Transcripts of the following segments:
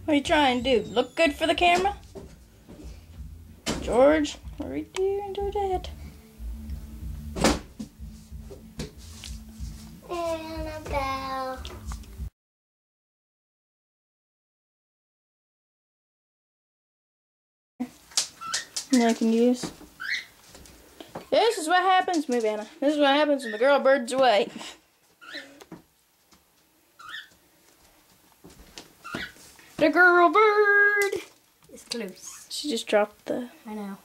What are you trying to do? Look good for the camera? George, what are you doing, Georgette? Annabelle. And I can use. This is what happens, move Anna. This is what happens when the girl bird's away. The girl bird It's close. She just dropped the. I know.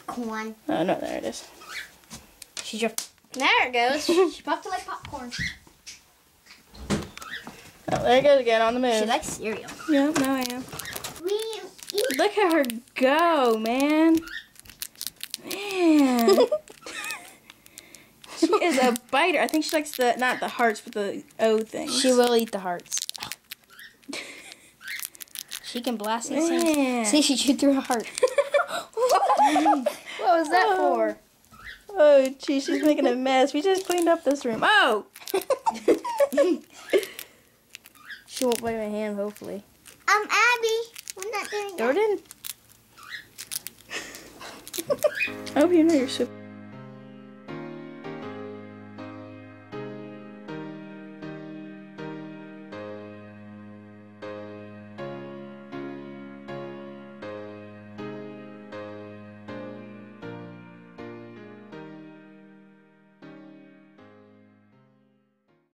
Corn. Oh no, there it is. She dropped. There it goes. She popped it like popcorn. Oh, there it goes again on the move. She likes cereal. Yep, now I am. We eat. Look at her go, man. Man. She is a biter. I think she likes the, not the hearts, but the O things. She will eat the hearts. She can blast these Man. things. See, she chewed through a heart. What was that for? Oh, geez, she's making a mess. We just cleaned up this room. Oh! She won't bite my hand, hopefully. I'm Abby. I'm not doing Throw it in. I hope you know you're super.